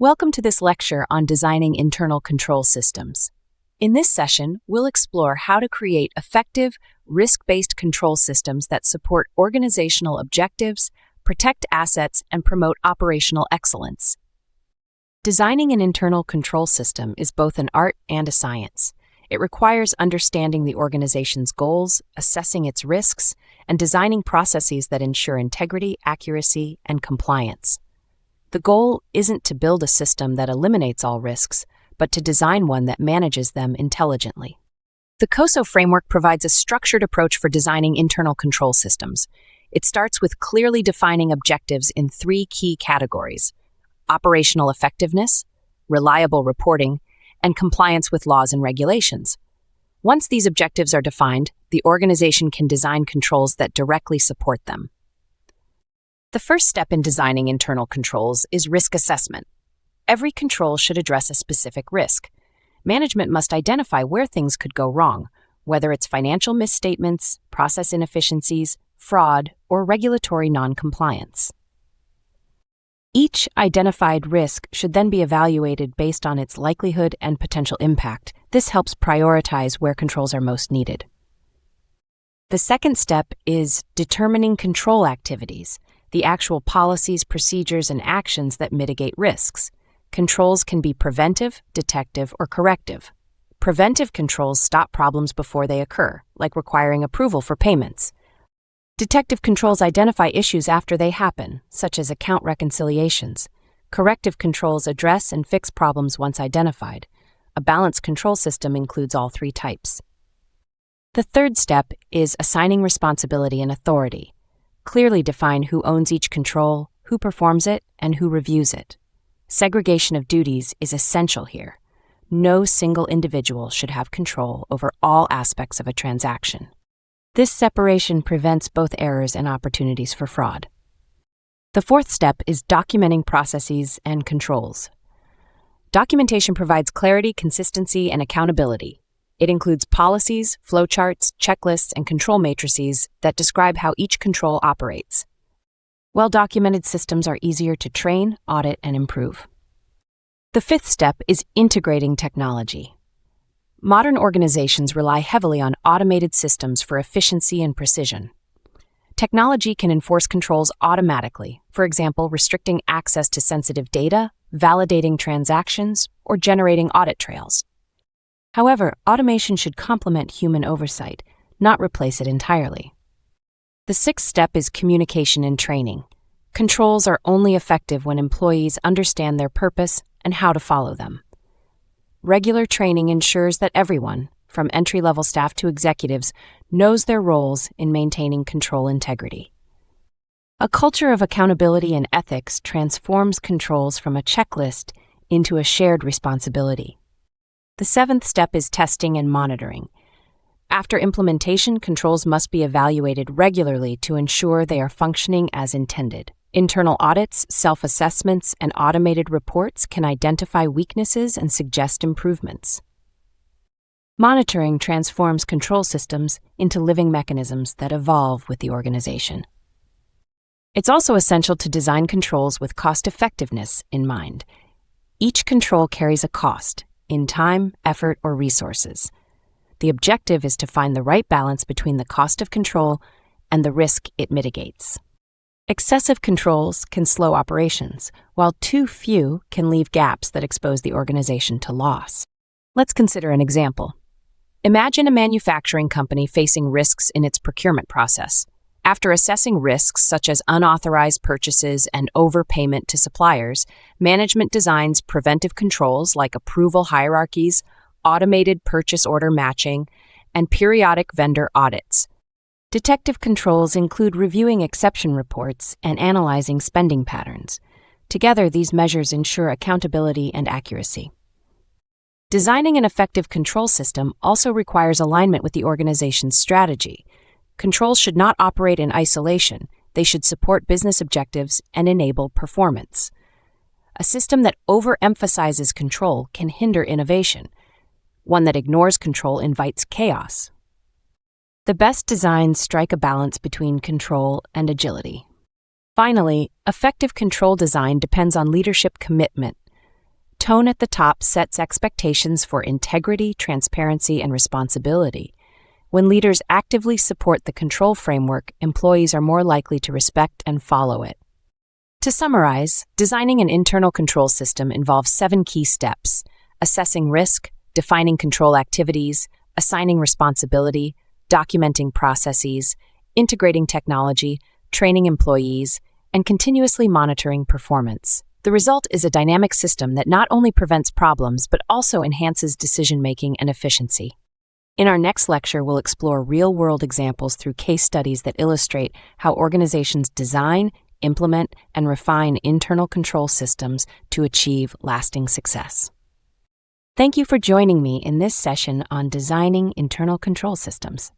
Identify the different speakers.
Speaker 1: Welcome to this lecture on designing internal control systems. In this session, we'll explore how to create effective, risk-based control systems that support organizational objectives, protect assets, and promote operational excellence. Designing an internal control system is both an art and a science. It requires understanding the organization's goals, assessing its risks, and designing processes that ensure integrity, accuracy, and compliance. The goal isn't to build a system that eliminates all risks, but to design one that manages them intelligently. The COSO framework provides a structured approach for designing internal control systems. It starts with clearly defining objectives in three key categories: operational effectiveness, reliable reporting, and compliance with laws and regulations. Once these objectives are defined, the organization can design controls that directly support them. The first step in designing internal controls is risk assessment. Every control should address a specific risk. Management must identify where things could go wrong, whether it's financial misstatements, process inefficiencies, fraud, or regulatory non-compliance. Each identified risk should then be evaluated based on its likelihood and potential impact. This helps prioritize where controls are most needed. The second step is determining control activities, the actual policies, procedures, and actions that mitigate risks. Controls can be preventive, detective, or corrective. Preventive controls stop problems before they occur, like requiring approval for payments. Detective controls identify issues after they happen, such as account reconciliations. Corrective controls address and fix problems once identified. A balanced control system includes all three types. The third step is assigning responsibility and authority. Clearly define who owns each control, who performs it, and who reviews it. Segregation of duties is essential here. No single individual should have control over all aspects of a transaction. This separation prevents both errors and opportunities for fraud. The fourth step is documenting processes and controls. Documentation provides clarity, consistency, and accountability. It includes policies, flowcharts, checklists, and control matrices that describe how each control operates. Well-documented systems are easier to train, audit, and improve. The fifth step is integrating technology. Modern organizations rely heavily on automated systems for efficiency and precision. Technology can enforce controls automatically, for example, restricting access to sensitive data, validating transactions, or generating audit trails. However, automation should complement human oversight, not replace it entirely. The sixth step is communication and training. Controls are only effective when employees understand their purpose and how to follow them. Regular training ensures that everyone, from entry-level staff to executives, knows their roles in maintaining control integrity. A culture of accountability and ethics transforms controls from a checklist into a shared responsibility. The seventh step is testing and monitoring. After implementation, controls must be evaluated regularly to ensure they are functioning as intended. Internal audits, self-assessments, and automated reports can identify weaknesses and suggest improvements. Monitoring transforms control systems into living mechanisms that evolve with the organization. It's also essential to design controls with cost-effectiveness in mind. Each control carries a cost, in time, effort, or resources. The objective is to find the right balance between the cost of control and the risk it mitigates. Excessive controls can slow operations, while too few can leave gaps that expose the organization to loss. Let's consider an example. Imagine a manufacturing company facing risks in its procurement process. After assessing risks such as unauthorized purchases and overpayment to suppliers, management designs preventive controls like approval hierarchies, automated purchase order matching, and periodic vendor audits. Detective controls include reviewing exception reports and analyzing spending patterns. Together, these measures ensure accountability and accuracy. Designing an effective control system also requires alignment with the organization's strategy. Controls should not operate in isolation. They should support business objectives and enable performance. A system that overemphasizes control can hinder innovation. One that ignores control invites chaos. The best designs strike a balance between control and agility. Finally, effective control design depends on leadership commitment. tone at the top sets expectations for integrity, transparency, and responsibility. When leaders actively support the control framework, employees are more likely to respect and follow it. To summarize, designing an internal control system involves 7 key steps: assessing risk, defining control activities, assigning responsibility, documenting processes, integrating technology, training employees, and continuously monitoring performance. The result is a dynamic system that not only prevents problems but also enhances decision-making and efficiency. In our next lecture, we'll explore real-world examples through case studies that illustrate how organizations design, implement, and refine internal control systems to achieve lasting success. Thank you for joining me in this session on designing internal control systems.